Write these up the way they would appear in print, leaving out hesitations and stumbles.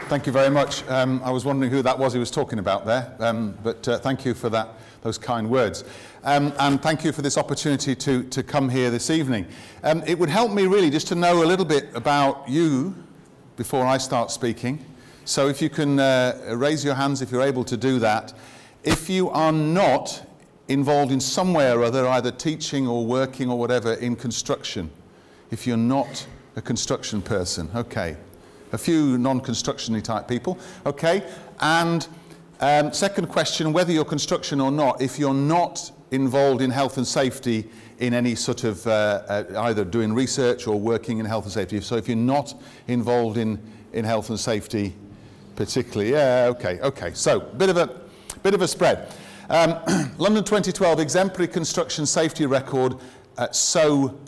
Thank you very much. I was wondering who that was he was talking about there, but thank you for those kind words. And thank you for this opportunity to come here this evening. It would help me really just to know a little bit about you before I start speaking. So if you can raise your hands if you're able to do that. If you are not involved in some way or other, either teaching or working or whatever in construction, if you're not a construction person, okay. A few non-construction-y type people, okay. And second question, whether you're construction or not, if you're not involved in health and safety in any sort of either doing research or working in health and safety, so if you're not involved in health and safety particularly, yeah, okay. So bit of a spread. London 2012 exemplary construction safety record. So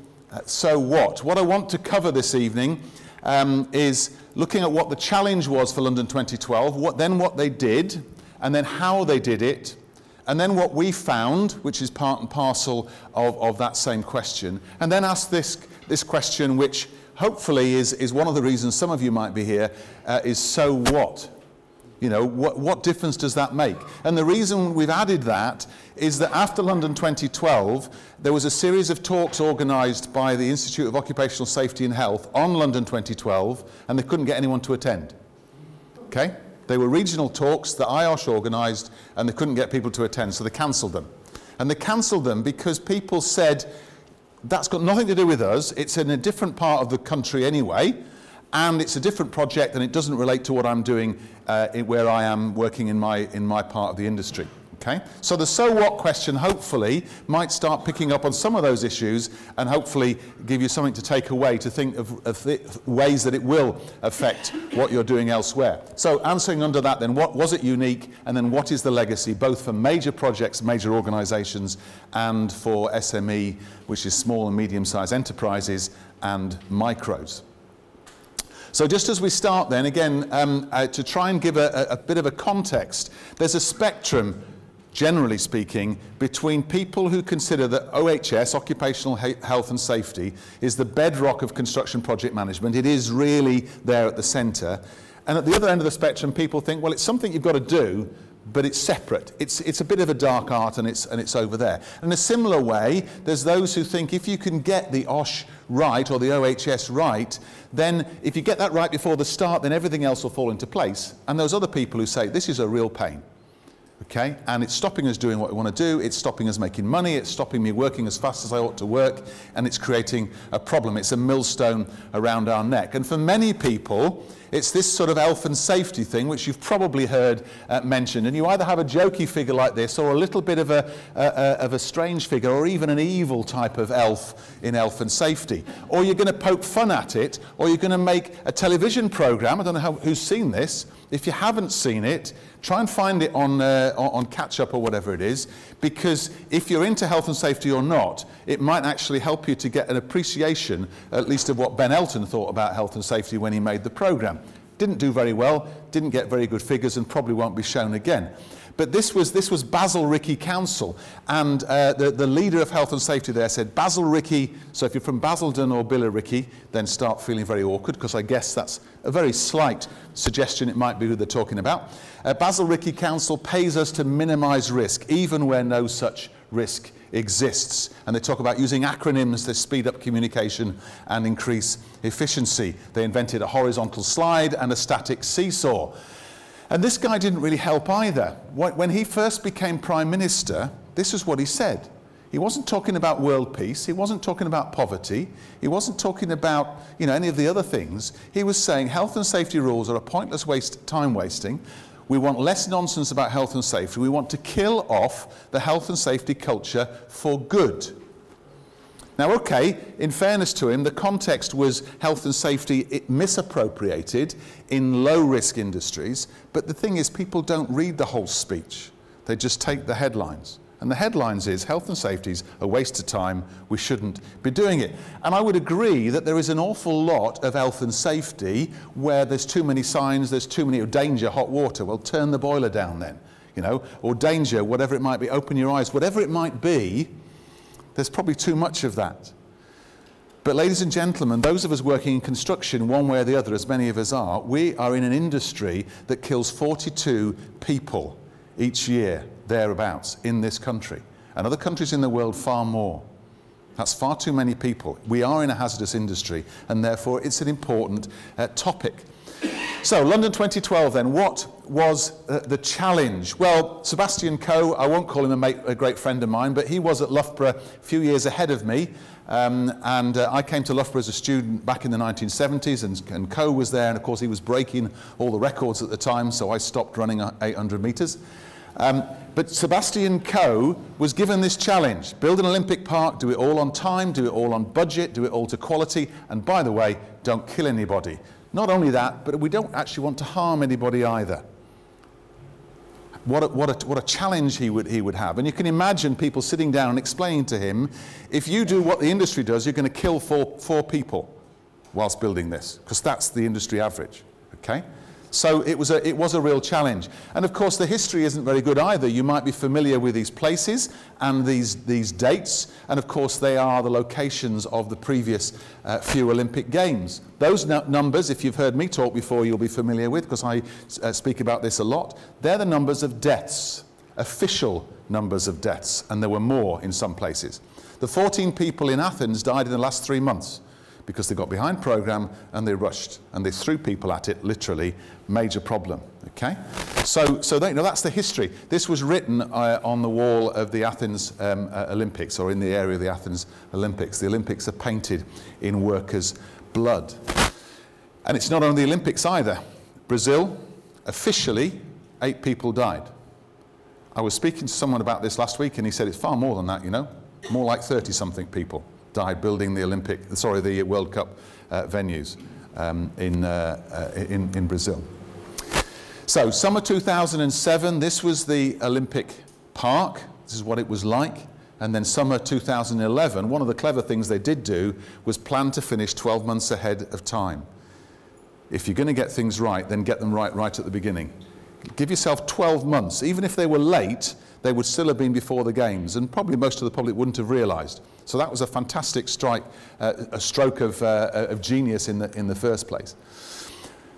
what? What I want to cover this evening is looking at what the challenge was for London 2012, what they did, and then how they did it, and then what we found, which is part and parcel of that same question, and then ask this question, which hopefully is one of the reasons some of you might be here, is so what? You know, what difference does that make? And the reason we've added that is that after London 2012, there was a series of talks organised by the Institute of Occupational Safety and Health on London 2012, and they couldn't get anyone to attend. Okay? They were regional talks that iosh organised, and they couldn't get people to attend, so they cancelled them. And they cancelled them because people said, that's got nothing to do with us, it's in a different part of the country anyway, and it's a different project and it doesn't relate to what I'm doing where I am working in my part of the industry. Okay? So the so what question hopefully might start picking up on some of those issues and hopefully give you something to take away to think of ways that it will affect what you're doing elsewhere. So answering under that then, what was it unique, and then what is the legacy both for major projects, major organisations, and for SME, which is small and medium-sized enterprises, and micros. So just as we start then, again, to try and give a bit of a context, there's a spectrum, generally speaking, between people who consider that OHS, Occupational Health and Safety, is the bedrock of construction project management. It is really there at the centre. And at the other end of the spectrum, people think, well, it's something you've got to do, but it's separate. It's a bit of a dark art, and it's over there. In a similar way, there's those who think if you can get the iosh right, or the OHS right, then if you get that right before the start, then everything else will fall into place. And those other people who say, this is a real pain. Okay? And it's stopping us doing what we want to do, it's stopping us making money, it's stopping me working as fast as I ought to work, and it's creating a problem. It's a millstone around our neck. And for many people, it's this sort of health and safety thing, which you've probably heard mentioned. And you either have a jokey figure like this, or a little bit of a strange figure, or even an evil type of elf in health and safety. Or you're going to poke fun at it, or you're going to make a television programme. I don't know who's seen this. If you haven't seen it, try and find it on Catch Up or whatever it is, because if you're into health and safety or not, it might actually help you to get an appreciation, at least of what Ben Elton thought about health and safety when he made the programme. Didn't do very well, didn't get very good figures, and probably won't be shown again. But this was Basil Rickey Council, and the leader of health and safety there said, Basil Rickey, so if you're from Basildon or Billericay, then start feeling very awkward, because I guess that's a very slight suggestion it might be who they're talking about. Basil Rickey Council pays us to minimise risk, even where no such risk exists. And they talk about using acronyms to speed up communication and increase efficiency. They invented a horizontal slide and a static seesaw. And this guy didn't really help either. When he first became Prime Minister, this is what he said. He wasn't talking about world peace, he wasn't talking about poverty, he wasn't talking about any of the other things. He was saying health and safety rules are a pointless time wasting. We want less nonsense about health and safety. We want to kill off the health and safety culture for good. Now, okay, in fairness to him, the context was health and safety misappropriated in low-risk industries, but the thing is, people don't read the whole speech. They just take the headlines. And the headlines is, health and safety is a waste of time, we shouldn't be doing it. And I would agree that there is an awful lot of health and safety where there's too many signs, there's too many, danger, hot water, well, turn the boiler down then, or danger, whatever it might be, open your eyes, whatever it might be. There's probably too much of that. But ladies and gentlemen, those of us working in construction, one way or the other, as many of us are, we are in an industry that kills 42 people each year, thereabouts, in this country. And other countries in the world, far more. That's far too many people. We are in a hazardous industry, and therefore it's an important topic. So, London 2012 then, what was the challenge? Well, Sebastian Coe, I won't call him a great friend of mine, but he was at Loughborough a few years ahead of me, I came to Loughborough as a student back in the 1970s, and Coe was there, and of course he was breaking all the records at the time, so I stopped running 800 metres. But Sebastian Coe was given this challenge: build an Olympic park, do it all on time, do it all on budget, do it all to quality, and by the way, don't kill anybody. Not only that, but we don't actually want to harm anybody either. What a challenge he would have. And you can imagine people sitting down and explaining to him, if you do what the industry does, you're going to kill four people whilst building this, because that's the industry average. Okay? So it was a real challenge. And of course the history isn't very good either. You might be familiar with these places and these dates, and of course they are the locations of the previous few Olympic Games. Those numbers, if you've heard me talk before, you'll be familiar with, because I speak about this a lot. They're the numbers of deaths, official numbers of deaths, and there were more in some places. The 14 people in Athens died in the last 3 months, because they got behind program and they rushed and they threw people at it, literally. Major problem. Okay, so that's the history. This was written on the wall of the Athens Olympics, or in the area of the Athens Olympics. The Olympics are painted in workers' blood, and it's not only the Olympics either. Brazil, officially 8 people died. I was speaking to someone about this last week, and he said it's far more than that. You know, more like 30-something people died building the World Cup venues in Brazil. So, summer 2007, this was the Olympic Park. This is what it was like. And then summer 2011, one of the clever things they did do was plan to finish 12 months ahead of time. If you're going to get things right, then get them right at the beginning. Give yourself 12 months. Even if they were late, they would still have been before the Games, and probably most of the public wouldn't have realised. So that was a fantastic strike, a stroke of genius in the first place.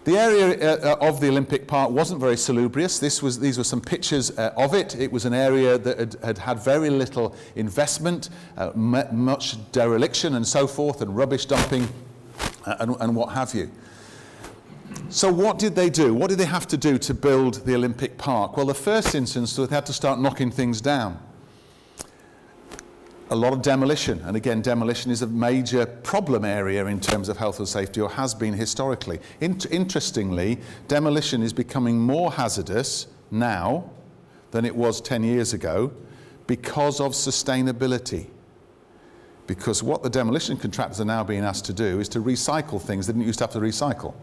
The area of the Olympic Park wasn't very salubrious. These were some pictures of it. It was an area that had very little investment, much dereliction and so forth, and rubbish dumping and what have you. So what did they do? What did they have to do to build the Olympic Park? Well, the first instance, they had to start knocking things down. A lot of demolition, and again, demolition is a major problem area in terms of health and safety, or has been historically. Interestingly, demolition is becoming more hazardous now than it was 10 years ago because of sustainability. Because what the demolition contractors are now being asked to do is to recycle things they didn't used to have to recycle.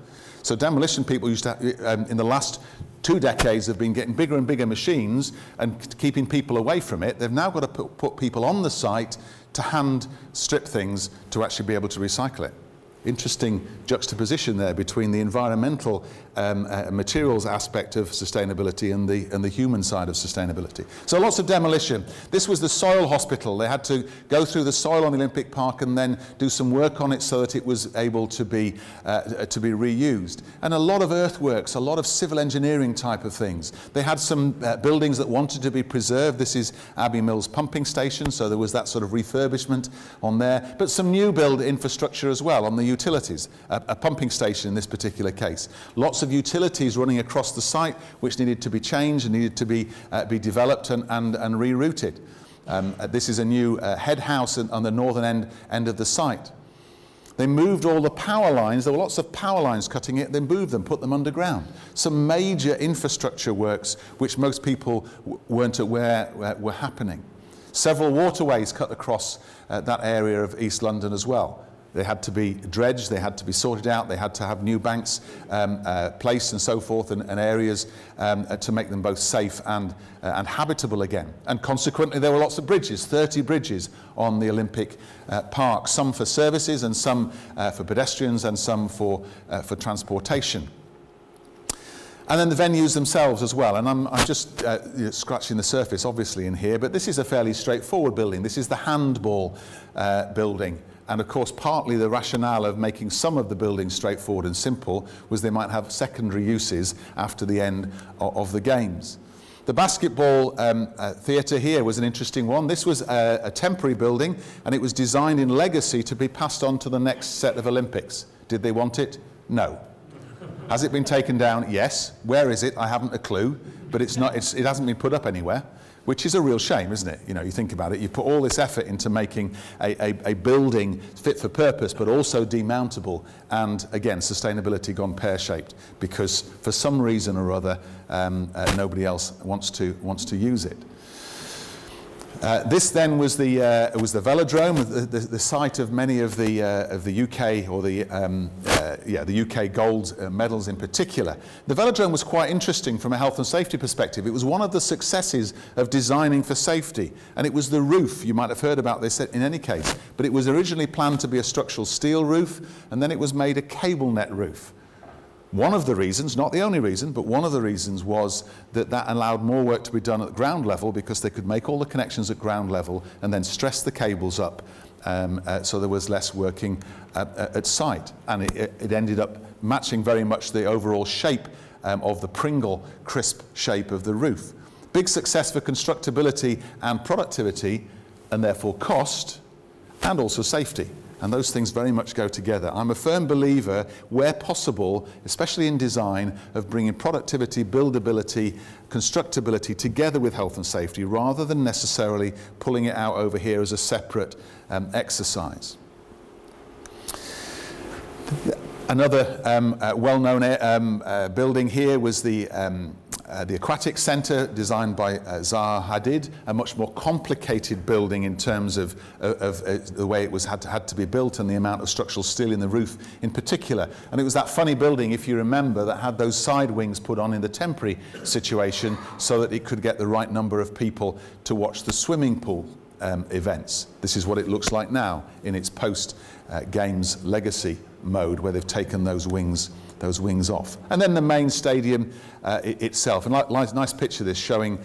So demolition people used to, in the last 2 decades, have been getting bigger and bigger machines and keeping people away from it. They've now got to put people on the site to hand strip things to actually be able to recycle it. Interesting juxtaposition there between the environmental materials aspect of sustainability and the human side of sustainability. So lots of demolition. This was the soil hospital. They had to go through the soil on the Olympic Park and then do some work on it so that it was able to be reused. And a lot of earthworks, a lot of civil engineering type of things. They had some buildings that wanted to be preserved. This is Abbey Mills pumping station, so there was that sort of refurbishment on there. But some new build infrastructure as well on the utilities, a pumping station in this particular case. Lots of utilities running across the site which needed to be changed and needed to be developed and rerouted. This is a new head house on the northern end of the site. They moved all the power lines. There were lots of power lines cutting it. They moved them, put them underground. Some major infrastructure works which most people weren't aware were happening. Several waterways cut across that area of East London as well. They had to be dredged, they had to be sorted out, they had to have new banks placed and so forth, and areas to make them both safe and habitable again. And consequently, there were lots of bridges, 30 bridges on the Olympic Park, some for services and some for pedestrians and some for transportation. And then the venues themselves as well, and I'm just scratching the surface obviously in here, but this is a fairly straightforward building. This is the handball building, and of course partly the rationale of making some of the buildings straightforward and simple was they might have secondary uses after the end of the games. The basketball theatre here was an interesting one. This was a temporary building, and it was designed in legacy to be passed on to the next set of Olympics. Did they want it? No. Has it been taken down? Yes. Where is it? I haven't a clue, but it hasn't been put up anywhere, which is a real shame, isn't it? You know, you think about it, you put all this effort into making a building fit for purpose, but also demountable, and again, sustainability gone pear-shaped, because for some reason or other, nobody else wants to use it. This then was the velodrome, the site of many of the UK, or the UK gold medals in particular. The velodrome was quite interesting from a health and safety perspective. It was one of the successes of designing for safety, and it was the roof. You might have heard about this in any case, but it was originally planned to be a structural steel roof, and then it was made a cable net roof. One of the reasons, not the only reason, but one of the reasons was that that allowed more work to be done at ground level, because they could make all the connections at ground level and then stress the cables up, so there was less working at site. And it ended up matching very much the overall shape of the Pringle crisp shape of the roof. Big success for constructability and productivity, and therefore cost, and also safety. And those things very much go together. I'm a firm believer, where possible, especially in design, of bringing productivity, buildability, constructability together with health and safety, rather than necessarily pulling it out over here as a separate exercise. Another well-known building here was the Aquatic Centre, designed by Zaha Hadid, a much more complicated building in terms of the way it was had to be built, and the amount of structural steel in the roof in particular. And it was that funny building, if you remember, that had those side wings put on in the temporary situation so that it could get the right number of people to watch the swimming pool events. This is what it looks like now in its post-games legacy mode, where they've taken those wings off. And then the main stadium itself, and nice picture this showing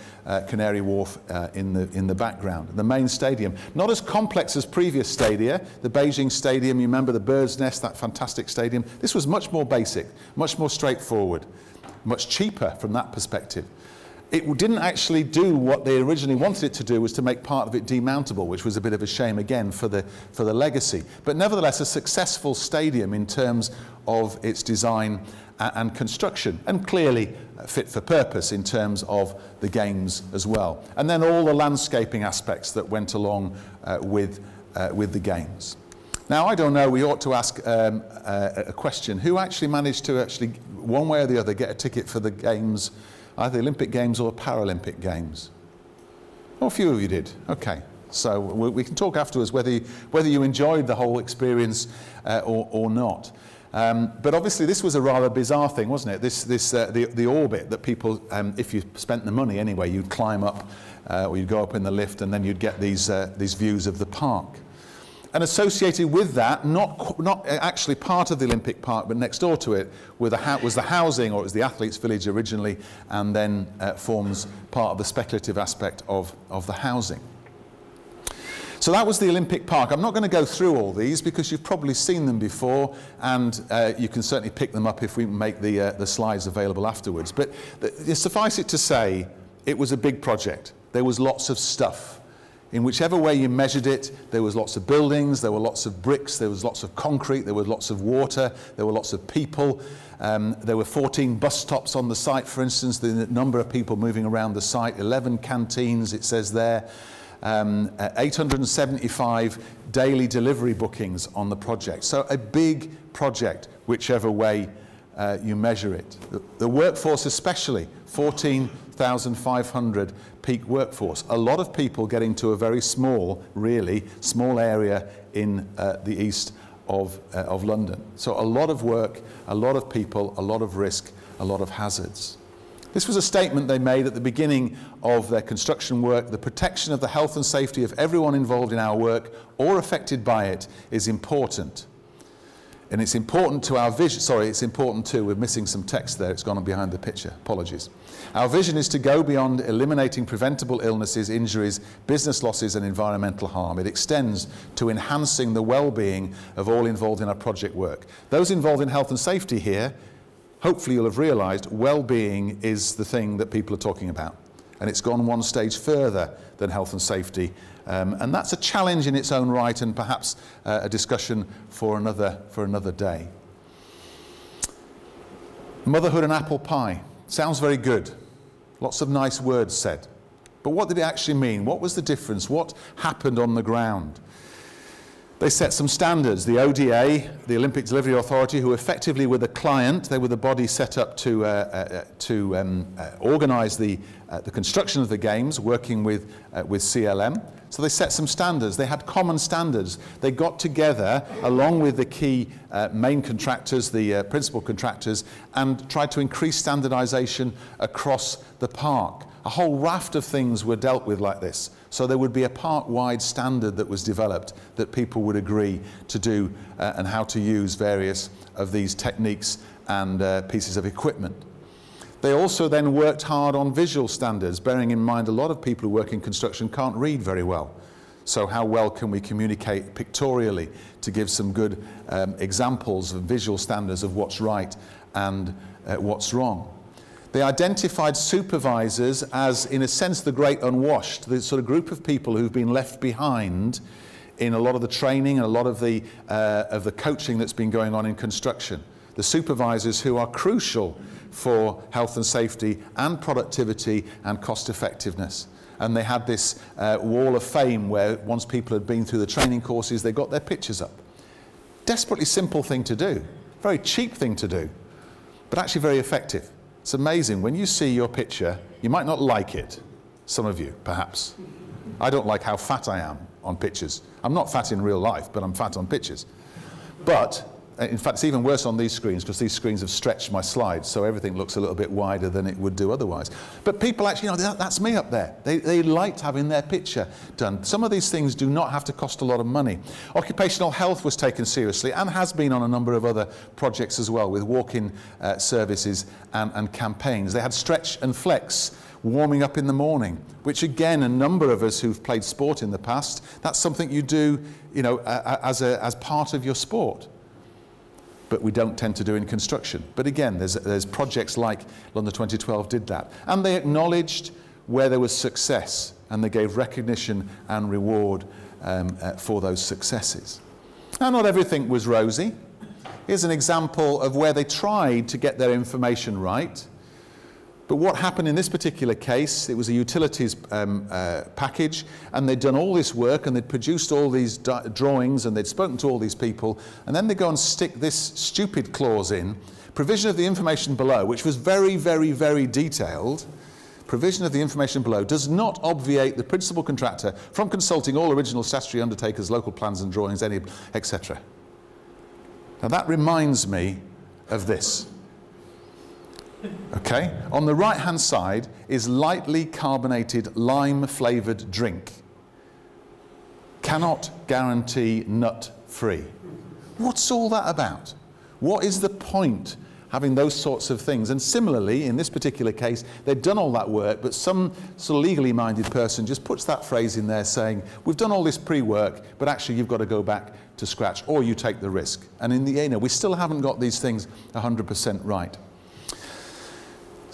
Canary Wharf in the background. The main stadium, not as complex as previous stadia. The Beijing Stadium, you remember the Bird's Nest, that fantastic stadium. This was much more basic, much more straightforward, much cheaper from that perspective. It didn't actually do what they originally wanted it to do, was to make part of it demountable, which was a bit of a shame again for the legacy. But nevertheless, a successful stadium in terms of its design and construction, and clearly fit for purpose in terms of the games as well. And then all the landscaping aspects that went along with the games. Now, I don't know, we ought to ask a question. Who actually managed to one way or the other, get a ticket for the games, either Olympic Games or Paralympic Games? Oh, a few of you did. Okay. So we can talk afterwards whether you enjoyed the whole experience or not. But obviously this was a rather bizarre thing, wasn't it? The orbit that people, if you spent the money anyway, you'd climb up, or you'd go up in the lift, and then you'd get these views of the park. And associated with that, not actually part of the Olympic Park, but next door to it, was the housing, or it was the Athletes' Village originally, and then forms part of the speculative aspect of the housing. So that was the Olympic Park. I'm not going to go through all these, because you've probably seen them before, and you can certainly pick them up if we make the slides available afterwards. But suffice it to say, it was a big project. There was lots of stuff. In whichever way you measured it, there was lots of buildings, there were lots of bricks, there was lots of concrete, there was lots of water, there were lots of people. There were 14 bus stops on the site, for instance, the number of people moving around the site, 11 canteens, it says there, 875 daily delivery bookings on the project. So a big project, whichever way you measure it. The workforce especially, 14,500 peak workforce. A lot of people getting to a very small, really small area in the east of London. So a lot of work, a lot of people, a lot of risk, a lot of hazards. This was a statement they made at the beginning of their construction work. The protection of the health and safety of everyone involved in our work or affected by it is important. And it's important to our vision, sorry, it's important too, we're missing some text there, it's gone on behind the picture, apologies. Our vision is to go beyond eliminating preventable illnesses, injuries, business losses and environmental harm. It extends to enhancing the well-being of all involved in our project work. Those involved in health and safety here, hopefully you'll have realised, well-being is the thing that people are talking about. And it's gone one stage further than health and safety. And that's a challenge in its own right, and perhaps a discussion for another day. Motherhood and apple pie. Sounds very good. Lots of nice words said. But what did it actually mean? What was the difference? What happened on the ground? They set some standards. The ODA, the Olympic Delivery Authority, who effectively were the client, they were the body set up to organise the construction of the games, working with CLM. So they set some standards. They had common standards. They got together, along with the key main contractors, the principal contractors, and tried to increase standardisation across the park. A whole raft of things were dealt with like this. So there would be a park-wide standard that was developed that people would agree to do and how to use various of these techniques and pieces of equipment. They also then worked hard on visual standards, bearing in mind a lot of people who work in construction can't read very well. So how well can we communicate pictorially to give some good examples of visual standards of what's right and what's wrong. They identified supervisors as, in a sense, the great unwashed, the sort of group of people who've been left behind in a lot of the training and a lot of the coaching that's been going on in construction. The supervisors who are crucial for health and safety and productivity and cost effectiveness. And they had this wall of fame where once people had been through the training courses, they got their pictures up. Desperately simple thing to do, very cheap thing to do, but actually very effective. It's amazing, when you see your picture, you might not like it, some of you, perhaps. I don't like how fat I am on pictures. I'm not fat in real life, but I'm fat on pictures. But, in fact, it's even worse on these screens, because these screens have stretched my slides, so everything looks a little bit wider than it would do otherwise. But people actually, you know, that's me up there. They liked having their picture done. Some of these things do not have to cost a lot of money. Occupational health was taken seriously, and has been on a number of other projects as well, with walk-in services and campaigns. They had stretch and flex, warming up in the morning, which again, a number of us who've played sport in the past, that's something you do, you know, as part of your sport. But we don't tend to do in construction. But again, there's projects like London 2012 did that. And they acknowledged where there was success, and they gave recognition and reward for those successes. Now, not everything was rosy. Here's an example of where they tried to get their information right. But what happened in this particular case, it was a utilities package, and they'd done all this work, and they'd produced all these drawings, and they'd spoken to all these people, and then they go and stick this stupid clause in, provision of the information below, which was very, very, very detailed. Provision of the information below does not obviate the principal contractor from consulting all original statutory undertakers, local plans and drawings, any, etc. Now that reminds me of this. Okay, on the right-hand side is lightly carbonated lime-flavoured drink. Cannot guarantee nut-free. What's all that about? What is the point having those sorts of things? And similarly, in this particular case, they've done all that work, but some sort of legally minded person just puts that phrase in there saying, we've done all this pre-work, but actually you've got to go back to scratch, or you take the risk. And in the end, we still haven't got these things 100% right.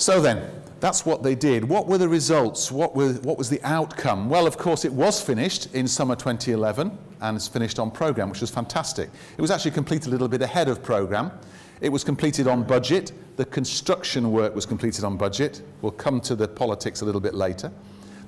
So then, that's what they did. What were the results? What was the outcome? Well, of course, it was finished in summer 2011, and it's finished on programme, which was fantastic. It was actually completed a little bit ahead of programme. It was completed on budget. The construction work was completed on budget. We'll come to the politics a little bit later.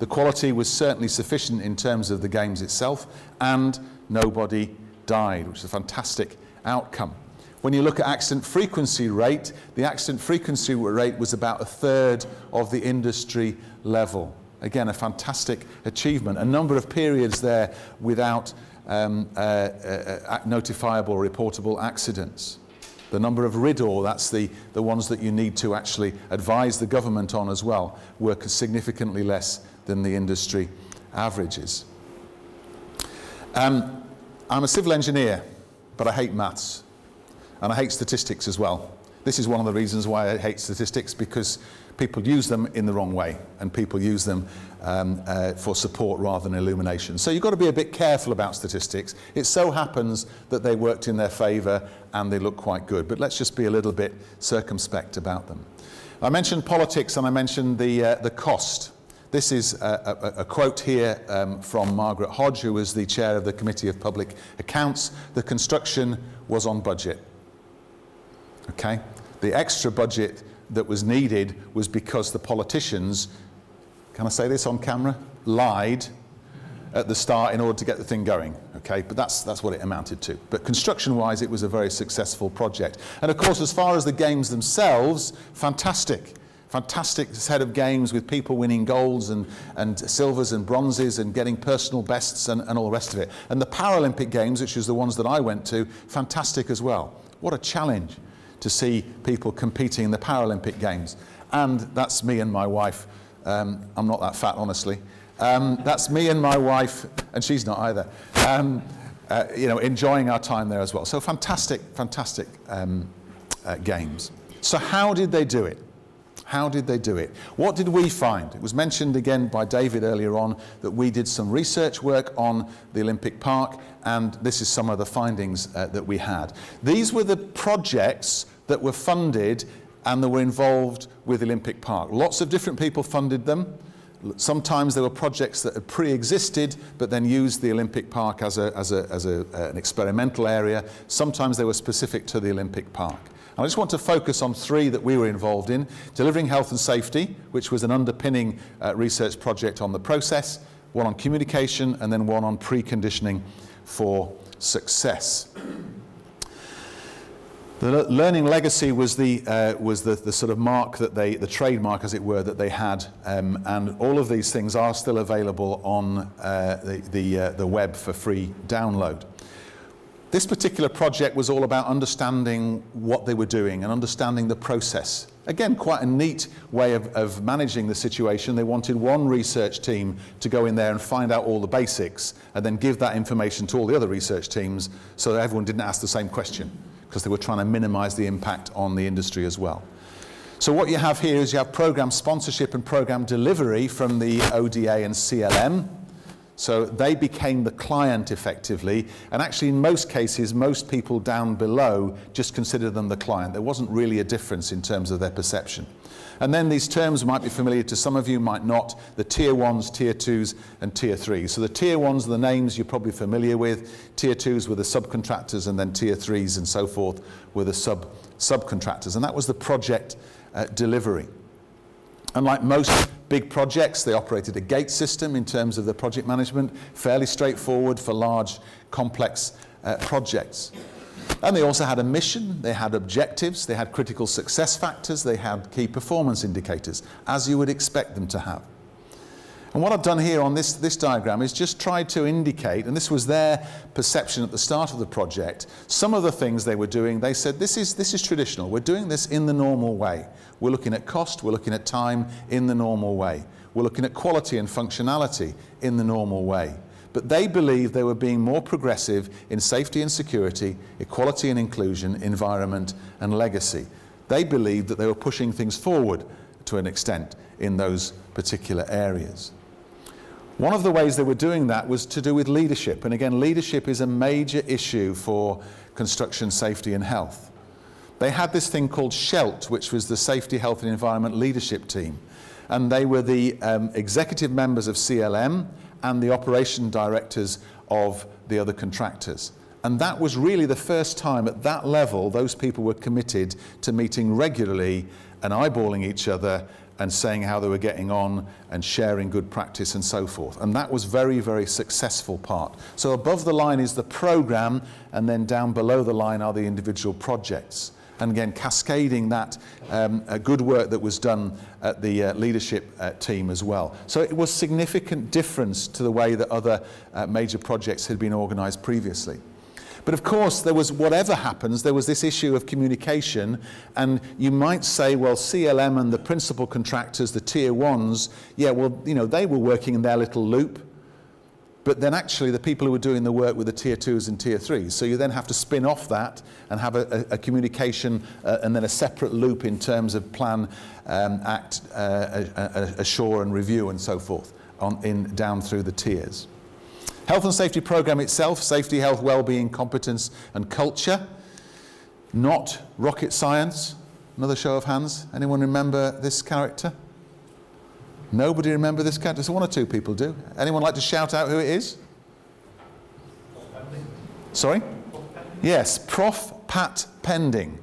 The quality was certainly sufficient in terms of the games itself, and nobody died, which is a fantastic outcome. When you look at accident frequency rate, the accident frequency rate was about 1/3 of the industry level. Again, a fantastic achievement. A number of periods there without notifiable or reportable accidents. The number of RIDOR, that's the ones that you need to actually advise the government on as well, were significantly less than the industry averages. I'm a civil engineer, but I hate maths. And I hate statistics as well. This is one of the reasons why I hate statistics, because people use them in the wrong way, and people use them for support rather than illumination. So you've got to be a bit careful about statistics. It so happens that they worked in their favour and they look quite good, but let's just be a little bit circumspect about them. I mentioned politics and I mentioned the cost. This is a quote here from Margaret Hodge, who was the chair of the Committee of Public Accounts. The construction was on budget. Okay? The extra budget that was needed was because the politicians, can I say this on camera, lied at the start in order to get the thing going. Okay, but that's what it amounted to. But construction-wise, it was a very successful project. And of course, as far as the games themselves, fantastic. Fantastic set of games with people winning golds and silvers and bronzes and getting personal bests and all the rest of it. And the Paralympic Games, which is the ones that I went to, fantastic as well. What a challenge to see people competing in the Paralympic Games. And that's me and my wife. I'm not that fat, honestly. That's me and my wife, and she's not either, you know, enjoying our time there as well. So fantastic, fantastic games. So how did they do it? How did they do it? What did we find? It was mentioned again by David earlier on that we did some research work on the Olympic Park, and this is some of the findings that we had. These were the projects that were funded and that were involved with Olympic Park. Lots of different people funded them. Sometimes there were projects that had pre-existed but then used the Olympic Park as an experimental area. Sometimes they were specific to the Olympic Park. I just want to focus on three that we were involved in: delivering health and safety, which was an underpinning research project on the process, one on communication, and then one on preconditioning for success. The learning legacy was the sort of mark that the trademark, as it were, that they had, and all of these things are still available on the web for free download. This particular project was all about understanding what they were doing and understanding the process. Again, quite a neat way of managing the situation. They wanted one research team to go in there and find out all the basics and then give that information to all the other research teams so that everyone didn't ask the same question, because they were trying to minimize the impact on the industry as well. So what you have here is you have program sponsorship and program delivery from the ODA and CLM. So they became the client effectively, and actually in most cases, most people down below just considered them the client. There wasn't really a difference in terms of their perception. And then these terms might be familiar to some of you, might not: the tier 1s, tier 2s, and tier 3s. So the tier 1s are the names you're probably familiar with, tier 2s were the subcontractors, and then tier 3s and so forth were the subcontractors. And that was the project delivery. Unlike most big projects, they operated a gate system in terms of the project management, fairly straightforward for large, complex projects. And they also had a mission, they had objectives, they had critical success factors, they had key performance indicators, as you would expect them to have. And what I've done here on this diagram is just tried to indicate, and this was their perception at the start of the project, some of the things they were doing. They said, this is traditional, we're doing this in the normal way. We're looking at cost, we're looking at time in the normal way. We're looking at quality and functionality in the normal way. But they believed they were being more progressive in safety and security, equality and inclusion, environment and legacy. They believed that they were pushing things forward to an extent in those particular areas. One of the ways they were doing that was to do with leadership. And again, leadership is a major issue for construction safety and health. They had this thing called SHELT, which was the Safety, Health and Environment Leadership Team. And they were the executive members of CLM and the operation directors of the other contractors. And that was really the first time at that level those people were committed to meeting regularly and eyeballing each other and saying how they were getting on and sharing good practice and so forth. And that was very, very successful part. So above the line is the program, and then down below the line are the individual projects. And again, cascading that good work that was done at the leadership team as well. So it was significant difference to the way that other major projects had been organized previously. But of course, there was, whatever happens, there was this issue of communication, and you might say, well, CLM and the principal contractors, the tier 1s, yeah, well, you know, they were working in their little loop. but then actually the people who were doing the work were the tier 2s and tier 3s. So you then have to spin off that and have a communication and then a separate loop in terms of plan, act, assure and review and so forth down through the tiers. Health and safety program itself, safety, health, well-being, competence and culture. Not rocket science. Another show of hands. Anyone remember this character? Nobody remember this character? So one or two people do. Anyone like to shout out who it is? Sorry? Yes, Prof. Pat Pending,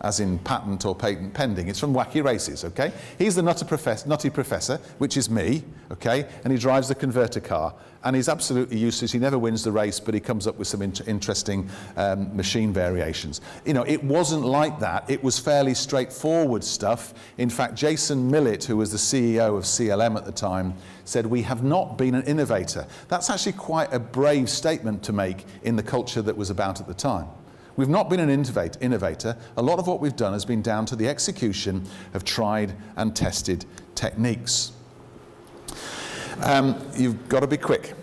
as in patent or patent pending. It's from Wacky Races, okay? He's the nutty professor, which is me, okay? And he drives the converter car. And he's absolutely useless. He never wins the race, but he comes up with some interesting machine variations. You know, it wasn't like that. It was fairly straightforward stuff. In fact, Jason Millett, who was the CEO of CLM at the time, said, "We have not been an innovator." That's actually quite a brave statement to make in the culture that was about at the time. We've not been an innovator. A lot of what we've done has been down to the execution of tried and tested techniques. You've got to be quick.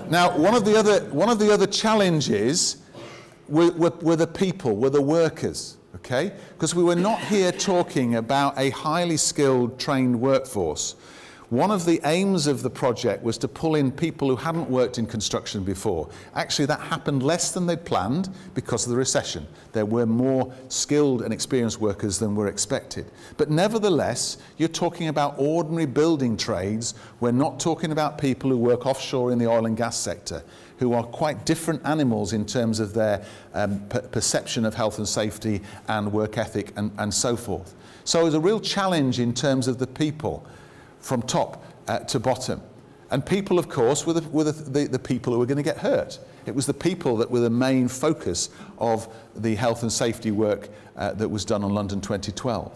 Now, one of the other challenges were the people, were the workers, okay? Because we were not here talking about a highly skilled, trained workforce. One of the aims of the project was to pull in people who hadn't worked in construction before. Actually, that happened less than they'd planned because of the recession. There were more skilled and experienced workers than were expected. But nevertheless, you're talking about ordinary building trades. We're not talking about people who work offshore in the oil and gas sector, who are quite different animals in terms of their perception of health and safety and work ethic and so forth. So it was a real challenge in terms of the people, from top to bottom. And people, of course, were the people who were going to get hurt. It was the people that were the main focus of the health and safety work that was done on London 2012.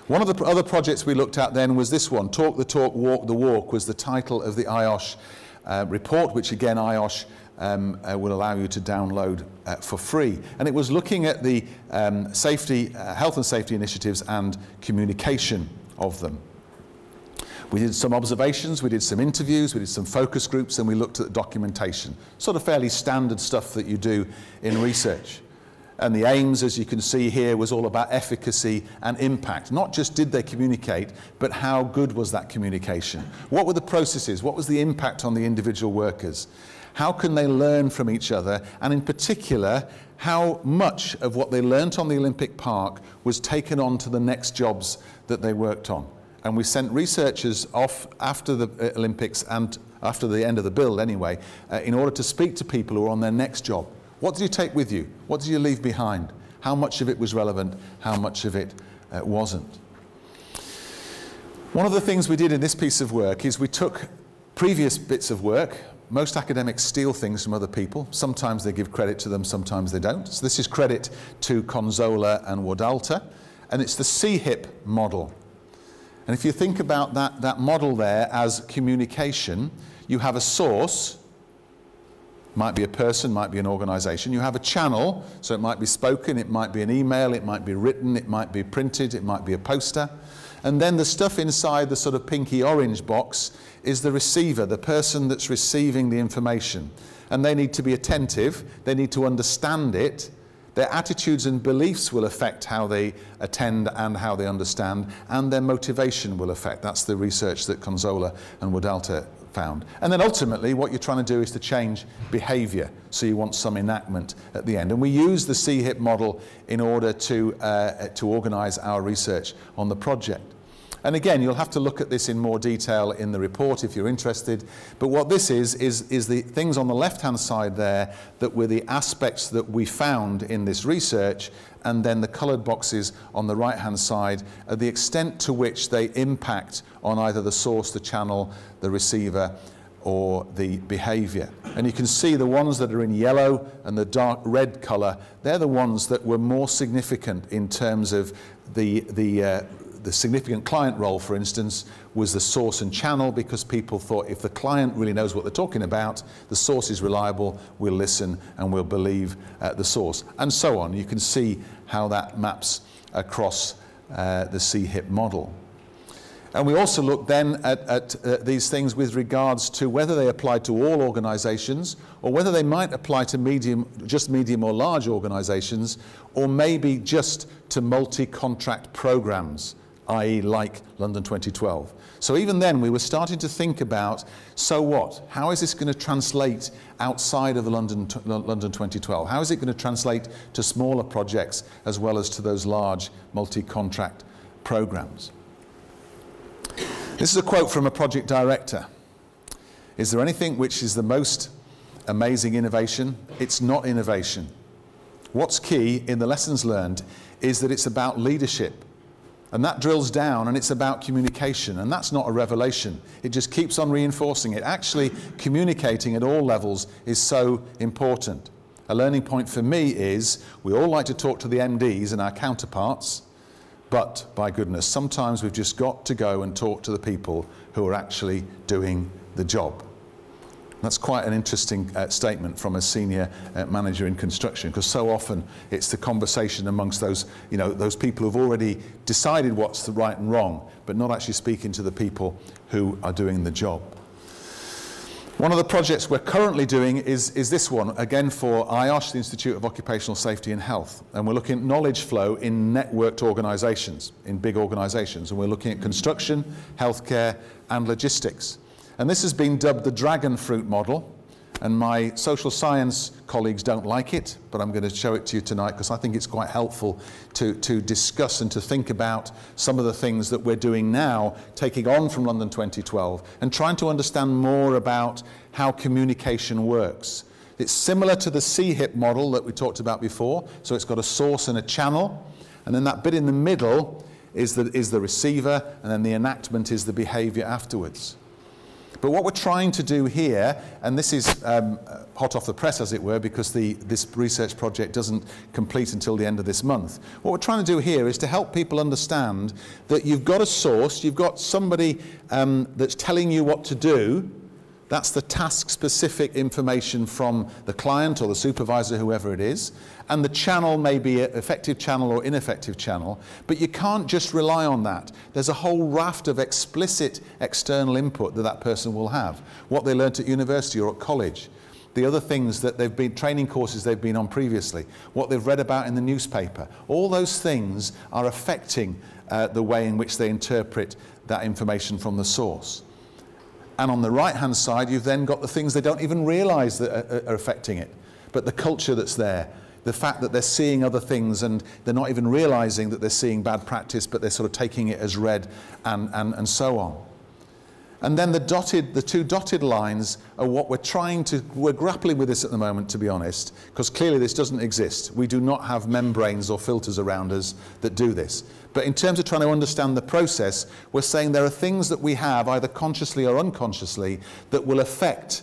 One of the other projects we looked at then was this one. Talk the Talk, Walk the Walk was the title of the iosh report, which again iosh will allow you to download for free. And it was looking at the health and safety initiatives and communication of them. We did some observations, we did some interviews, we did some focus groups, and we looked at the documentation. Sort of fairly standard stuff that you do in research. And the aims, as you can see here, was all about efficacy and impact. Not just did they communicate, but how good was that communication? What were the processes? What was the impact on the individual workers? How can they learn from each other? And in particular, how much of what they learnt on the Olympic Park was taken on to the next jobs that they worked on? And we sent researchers off after the Olympics and after the end of the build anyway, in order to speak to people who are on their next job. What did you take with you? What did you leave behind? How much of it was relevant? How much of it wasn't? One of the things we did in this piece of work is we took previous bits of work. Most academics steal things from other people. Sometimes they give credit to them, sometimes they don't. So this is credit to Consola and Wardalta, and it's the CHIP model. And if you think about that model there as communication, you have a source, might be a person, might be an organization. You have a channel, so it might be spoken, it might be an email, it might be written, it might be printed, it might be a poster. And then the stuff inside the sort of pinky orange box is the receiver, the person that's receiving the information. And they need to be attentive, they need to understand it. Their attitudes and beliefs will affect how they attend and how they understand, and their motivation will affect. That's the research that Consola and Wardalta found. And then ultimately what you're trying to do is to change behavior, so you want some enactment at the end. And we use the CHIP model in order to organize our research on the project. And again, you'll have to look at this in more detail in the report if you're interested. But what this is the things on the left-hand side there that were the aspects that we found in this research, and then the coloured boxes on the right-hand side are the extent to which they impact on either the source, the channel, the receiver, or the behaviour. And you can see the ones that are in yellow and the dark red colour, they're the ones that were more significant in terms of the significant client role, for instance, was the source and channel, because people thought if the client really knows what they're talking about, the source is reliable, we'll listen and we'll believe the source, and so on. You can see how that maps across the CHIP model. And we also look then at these things with regards to whether they apply to all organisations, or whether they might apply to just medium or large organisations, or maybe just to multi-contract programmes, i.e. like London 2012. So even then we were starting to think about, so what? How is this going to translate outside of the London 2012? How is it going to translate to smaller projects as well as to those large multi-contract programmes? This is a quote from a project director. Is there anything which is the most amazing innovation? It's not innovation. What's key in the lessons learned is that it's about leadership. And that drills down, and it's about communication. And that's not a revelation. It just keeps on reinforcing it. Actually, communicating at all levels is so important. A learning point for me is we all like to talk to the MDs and our counterparts, but by goodness, sometimes we've just got to go and talk to the people who are actually doing the job. That's quite an interesting statement from a senior manager in construction, because so often it's the conversation amongst those, those people who've already decided what's the right and wrong, but not actually speaking to the people who are doing the job. One of the projects we're currently doing is this one, again for iosh, the Institute of Occupational Safety and Health. And we're looking at knowledge flow in networked organisations, in big organisations. And we're looking at construction, healthcare and logistics. And this has been dubbed the dragon fruit model. And my social science colleagues don't like it, but I'm going to show it to you tonight because I think it's quite helpful to discuss and to think about some of the things that we're doing now, taking on from London 2012, and trying to understand more about how communication works. It's similar to the CHIP model that we talked about before, so it's got a source and a channel, and then that bit in the middle is the receiver, and then the enactment is the behaviour afterwards. But what we're trying to do here, and this is hot off the press as it were, because this research project doesn't complete until the end of this month. What we're trying to do here is to help people understand that you've got a source, you've got somebody that's telling you what to do. That's the task-specific information from the client or the supervisor, whoever it is. And the channel may be an effective channel or ineffective channel, but you can't just rely on that. There's a whole raft of explicit external input that person will have. What they learnt at university or at college, the other things that they've been, training courses they've been on previously, what they've read about in the newspaper, all those things are affecting the way in which they interpret that information from the source. And on the right-hand side, you've then got the things they don't even realise that are affecting it. But the culture that's there, the fact that they're seeing other things and they're not even realising that they're seeing bad practice, but they're sort of taking it as read and so on. And then the two dotted lines are what we're grappling with this at the moment, to be honest, because clearly this doesn't exist. We do not have membranes or filters around us that do this. But in terms of trying to understand the process, we're saying there are things that we have, either consciously or unconsciously, that will affect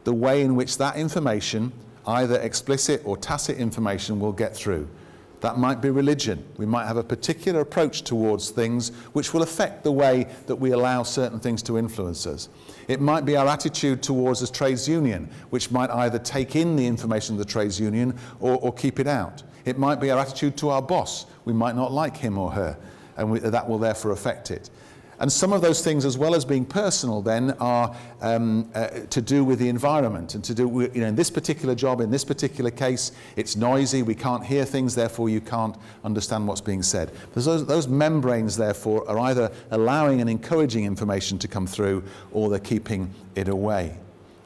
the way in which that information, either explicit or tacit information, will get through. That might be religion. We might have a particular approach towards things which will affect the way that we allow certain things to influence us. It might be our attitude towards a trades union, which might either take in the information of the trades union or keep it out. It might be our attitude to our boss. We might not like him or her, and that will therefore affect it. And some of those things, as well as being personal then, are to do with the environment and to do with, in this particular job, in this particular case, it's noisy, we can't hear things, therefore you can't understand what's being said. Those membranes, therefore, are either allowing and encouraging information to come through, or they're keeping it away.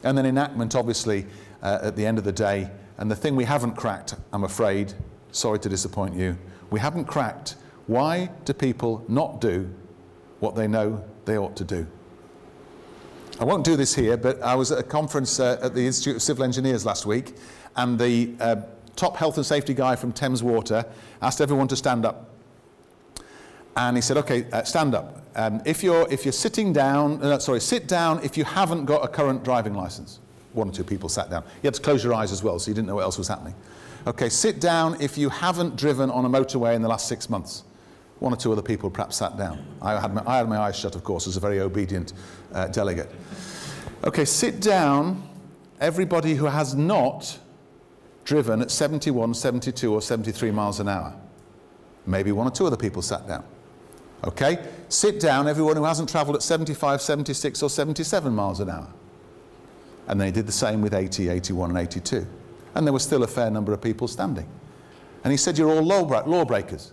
And then enactment, obviously, at the end of the day, and the thing we haven't cracked, I'm afraid, sorry to disappoint you, we haven't cracked, why do people not do what they know they ought to do? I won't do this here, but I was at a conference at the Institute of Civil Engineers last week, and the top health and safety guy from Thames Water asked everyone to stand up. And he said, okay, stand up. If you're sitting down, sit down if you haven't got a current driving licence. One or two people sat down. You had to close your eyes as well, so you didn't know what else was happening. Okay, sit down if you haven't driven on a motorway in the last 6 months. One or two other people perhaps sat down. I had my eyes shut, of course, as a very obedient delegate. Okay, sit down, everybody who has not driven at 71, 72 or 73 miles an hour. Maybe one or two other people sat down. Okay? Sit down everyone who hasn't travelled at 75, 76 or 77 miles an hour. And they did the same with 80, 81 and 82. And there was still a fair number of people standing. And he said, you're all lawbreakers.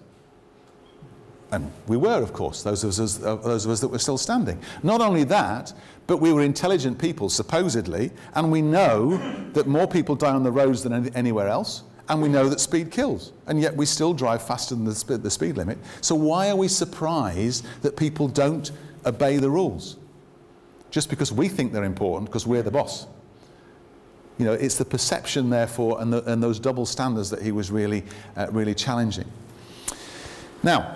And we were, of course, those of us that were still standing. Not only that, but we were intelligent people, supposedly, and we know that more people die on the roads than anywhere else, and we know that speed kills, and yet we still drive faster than the speed limit. So why are we surprised that people don't obey the rules? Just because we think they're important, because we're the boss. You know, it's the perception, therefore, and those double standards that he was really challenging. Now,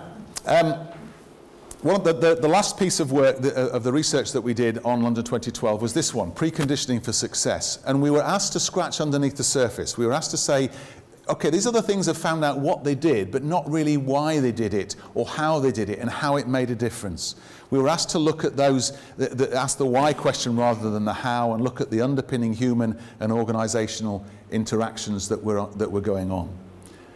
one of the last piece of work, of the research that we did on London 2012 was this one, preconditioning for success. And we were asked to scratch underneath the surface. We were asked to say, okay, these other things have found out what they did, but not really why they did it, or how they did it, and how it made a difference. We were asked to look at those, ask the why question rather than the how, and look at the underpinning human and organisational interactions that were going on.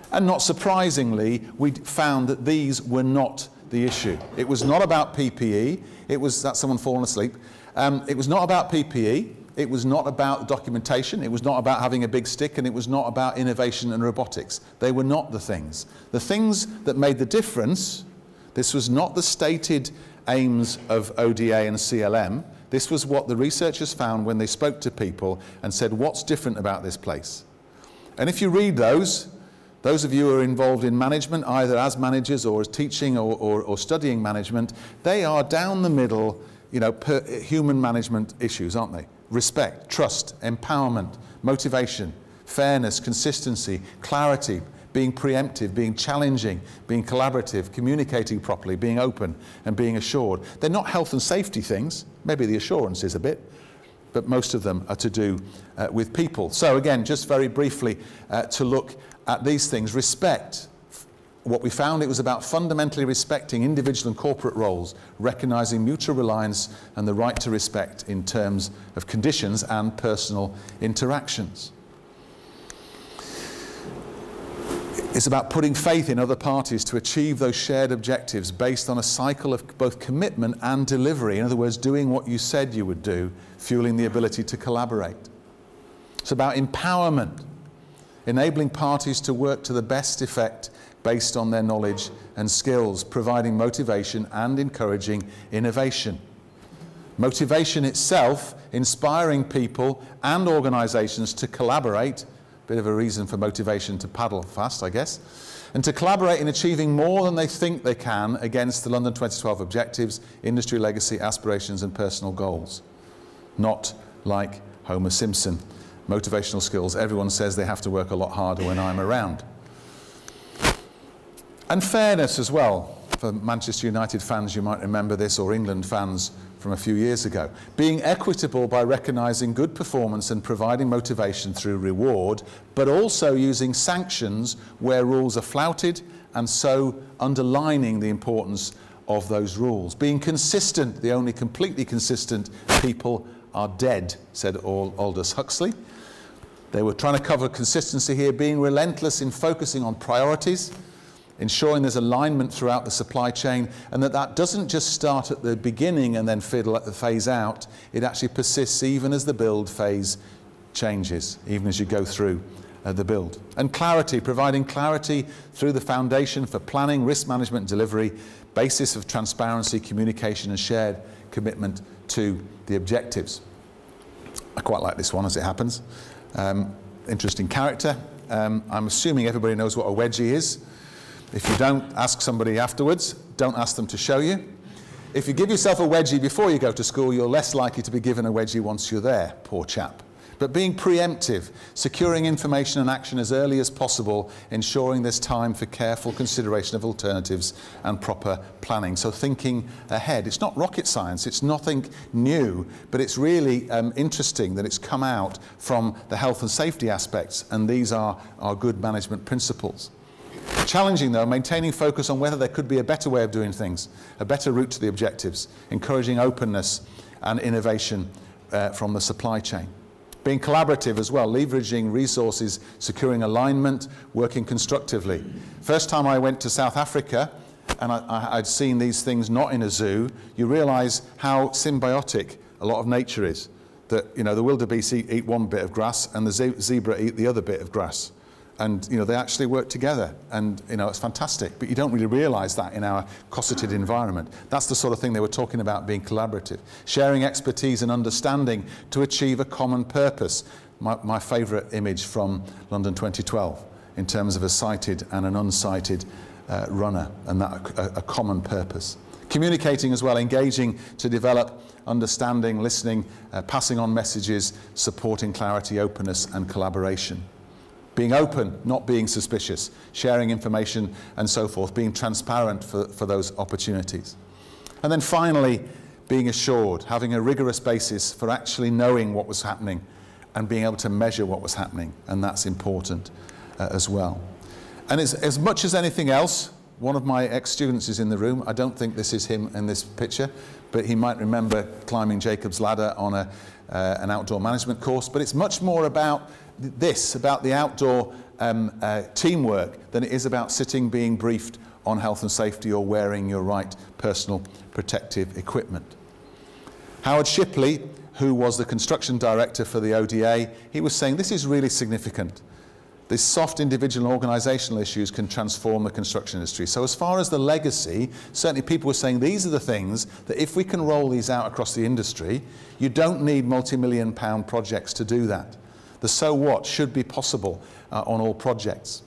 And not surprisingly, we found that these were not the issue. It was not about PPE. That's someone falling asleep. It was not about PPE. It was not about documentation. It was not about having a big stick, and it was not about innovation and robotics. They were not the things. The things that made the difference, this was not the stated aims of ODA and CLM. This was what the researchers found when they spoke to people and said, what's different about this place? And if you read those of you who are involved in management, either as managers or as teaching or studying management, they are down the middle, you know, human management issues, aren't they? Respect, trust, empowerment, motivation, fairness, consistency, clarity, being preemptive, being challenging, being collaborative, communicating properly, being open and being assured. They're not health and safety things. Maybe the assurance is a bit, but most of them are to do with people. So again, just very briefly to look at these things. Respect. What we found, it was about fundamentally respecting individual and corporate roles, recognizing mutual reliance and the right to respect in terms of conditions and personal interactions. It's about putting faith in other parties to achieve those shared objectives based on a cycle of both commitment and delivery. In other words, doing what you said you would do, fueling the ability to collaborate. It's about empowerment, enabling parties to work to the best effect based on their knowledge and skills, providing motivation and encouraging innovation. Motivation itself, inspiring people and organisations to collaborate, bit of a reason for motivation to paddle fast, I guess, and to collaborate in achieving more than they think they can against the London 2012 objectives, industry legacy, aspirations and personal goals. Not like Homer Simpson. Motivational skills, everyone says they have to work a lot harder when I'm around. And fairness as well. For Manchester United fans, you might remember this, or England fans from a few years ago. Being equitable by recognising good performance and providing motivation through reward, but also using sanctions where rules are flouted, and so underlining the importance of those rules. Being consistent, the only completely consistent people are dead, said Aldous Huxley. They were trying to cover consistency here, being relentless in focusing on priorities, ensuring there's alignment throughout the supply chain, and that doesn't just start at the beginning and then phase out. It actually persists even as the build phase changes, even as you go through the build. And clarity, providing clarity through the foundation for planning, risk management and delivery, basis of transparency, communication and shared commitment to the objectives. I quite like this one as it happens. Interesting character. I'm assuming everybody knows what a wedgie is. If you don't, ask somebody afterwards. Don't ask them to show you. If you give yourself a wedgie before you go to school, you're less likely to be given a wedgie once you're there, poor chap. But being preemptive, securing information and action as early as possible, ensuring there's time for careful consideration of alternatives and proper planning. So thinking ahead. It's not rocket science, it's nothing new, but it's really interesting that it's come out from the health and safety aspects, and these are good management principles. Challenging though, maintaining focus on whether there could be a better way of doing things, a better route to the objectives, encouraging openness and innovation from the supply chain. Being collaborative as well, leveraging resources, securing alignment, working constructively. First time I went to South Africa, and I'd seen these things not in a zoo, you realise how symbiotic a lot of nature is. That, you know, the wildebeest eat one bit of grass and the zebra eat the other bit of grass. And, you know, they actually work together, and, you know, it's fantastic. But you don't really realise that in our cosseted environment. That's the sort of thing they were talking about, being collaborative. Sharing expertise and understanding to achieve a common purpose. My favourite image from London 2012, in terms of a sighted and an unsighted runner, and that a common purpose. Communicating as well, engaging to develop understanding, listening, passing on messages, supporting clarity, openness and collaboration. Being open, not being suspicious, sharing information and so forth, being transparent for those opportunities. And then finally, being assured, having a rigorous basis for actually knowing what was happening and being able to measure what was happening, and that's important as well. And as much as anything else, one of my ex-students is in the room. I don't think this is him in this picture, but he might remember climbing Jacob's ladder on an outdoor management course. But it's much more about this, about the outdoor teamwork, than it is about sitting being briefed on health and safety or wearing your right personal protective equipment. Howard Shipley, who was the construction director for the ODA, he was saying this is really significant. These soft individual and organisational issues can transform the construction industry. So as far as the legacy, certainly people were saying these are the things that if we can roll these out across the industry, you don't need multi-million-pound projects to do that. The so what should be possible on all projects.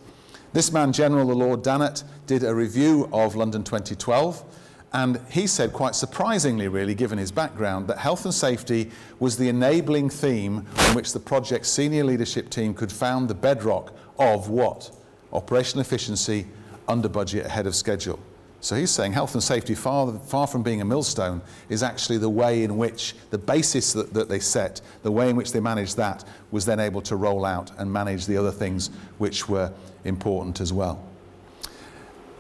This man, General the Lord Dannatt, did a review of London 2012, and he said, quite surprisingly really, given his background, that health and safety was the enabling theme on which the project's senior leadership team could found the bedrock of what? Operational efficiency, under budget, ahead of schedule. So he's saying health and safety, far from being a millstone, is actually the way in which the basis that they set, the way in which they managed that, was then able to roll out and manage the other things which were important as well.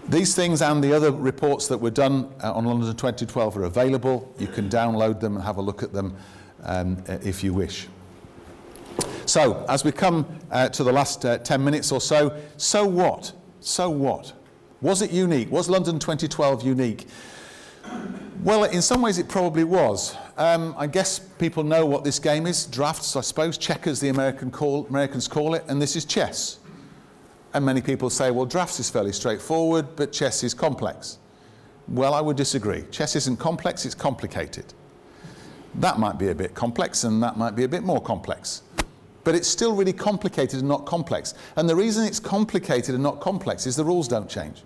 These things and the other reports that were done on London 2012 are available. You can download them and have a look at them if you wish. So, as we come to the last 10 minutes or so, so what? So what? Was it unique? Was London 2012 unique? Well, in some ways it probably was. I guess people know what this game is. Drafts, I suppose. Checkers, the Americans call it, and this is chess. And many people say, well, drafts is fairly straightforward, but chess is complex. Well, I would disagree. Chess isn't complex, it's complicated. That might be a bit complex, and that might be a bit more complex. But it's still really complicated and not complex. And the reason it's complicated and not complex is the rules don't change.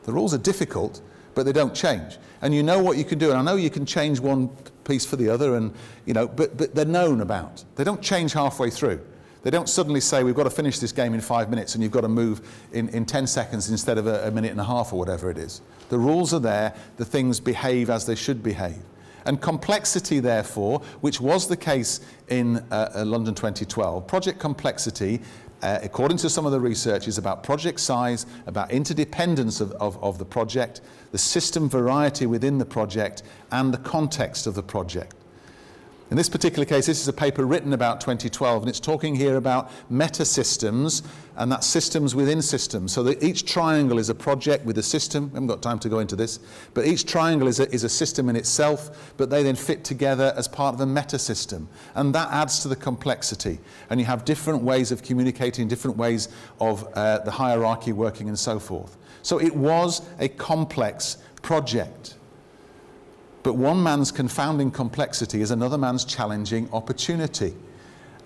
The rules are difficult, but they don't change. And you know what you can do. And I know you can change one piece for the other, and, you know, but they're known about. They don't change halfway through. They don't suddenly say, we've got to finish this game in 5 minutes and you've got to move in 10 seconds instead of a minute and a half or whatever it is. The rules are there, the things behave as they should behave. And complexity, therefore, which was the case in London 2012, project complexity, according to some of the research, is about project size, about interdependence of the project, the system variety within the project, and the context of the project. In this particular case, this is a paper written about 2012, and it's talking here about meta-systems, and that's systems within systems. So that each triangle is a project with a system. I haven't got time to go into this, but each triangle is a system in itself, but they then fit together as part of a meta-system. And that adds to the complexity. And you have different ways of communicating, different ways of the hierarchy working and so forth. So it was a complex project. But one man's confounding complexity is another man's challenging opportunity.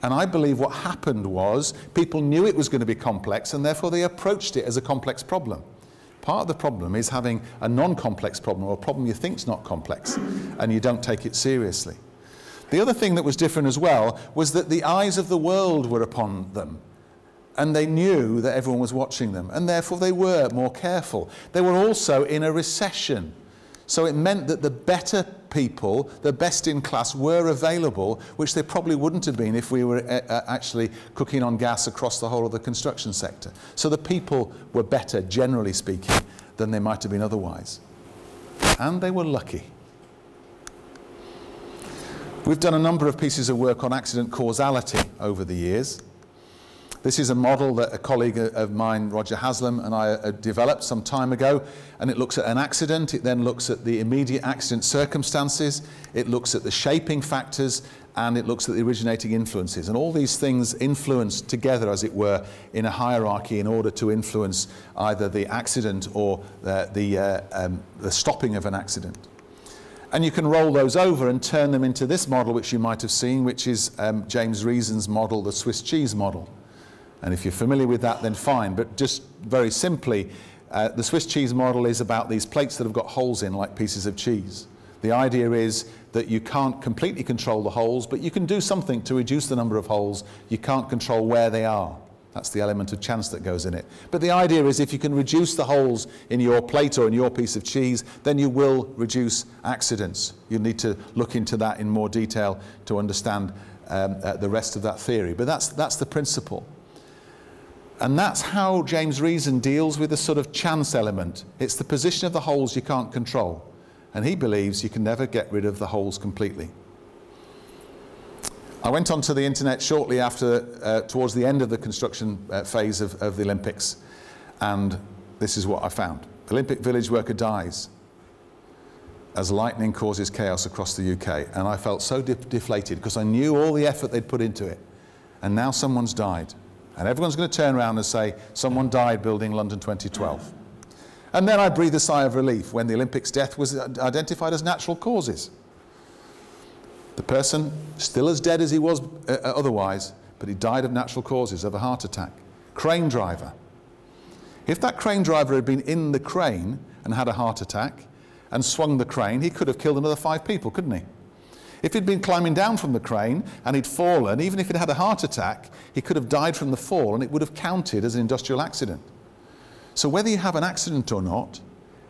And I believe what happened was people knew it was going to be complex, and therefore they approached it as a complex problem. Part of the problem is having a non-complex problem, or a problem you think's not complex, and you don't take it seriously. The other thing that was different as well was that the eyes of the world were upon them. And they knew that everyone was watching them, and therefore they were more careful. They were also in a recession. So it meant that the better people, the best in class, were available, which they probably wouldn't have been if we were actually cooking on gas across the whole of the construction sector. So the people were better, generally speaking, than they might have been otherwise. And they were lucky. We've done a number of pieces of work on accident causality over the years. This is a model that a colleague of mine, Roger Haslam, and I developed some time ago, and it looks at an accident. It then looks at the immediate accident circumstances, it looks at the shaping factors, and it looks at the originating influences. And all these things influence together, as it were, in a hierarchy in order to influence either the accident or the stopping of an accident. And you can roll those over and turn them into this model, which you might have seen, which is James Reason's model, the Swiss cheese model. And if you're familiar with that, then fine. But just very simply, the Swiss cheese model is about these plates that have got holes in, like pieces of cheese. The idea is that you can't completely control the holes, but you can do something to reduce the number of holes. You can't control where they are. That's the element of chance that goes in it. But the idea is if you can reduce the holes in your plate or in your piece of cheese, then you will reduce accidents. You need to look into that in more detail to understand the rest of that theory. But that's the principle. And that's how James Reason deals with the sort of chance element. It's the position of the holes you can't control. And he believes you can never get rid of the holes completely. I went onto the internet shortly after, towards the end of the construction phase of the Olympics, and this is what I found. Olympic village worker dies as lightning causes chaos across the UK. And I felt so deflated because I knew all the effort they'd put into it. And now someone's died. And everyone's going to turn around and say, someone died building London 2012. And then I breathed a sigh of relief when the Olympics' death was identified as natural causes. The person, still as dead as he was otherwise, but he died of natural causes, of a heart attack. Crane driver. If that crane driver had been in the crane and had a heart attack and swung the crane, he could have killed another 5 people, couldn't he? If he'd been climbing down from the crane and he'd fallen, even if he'd had a heart attack, he could have died from the fall and it would have counted as an industrial accident. So whether you have an accident or not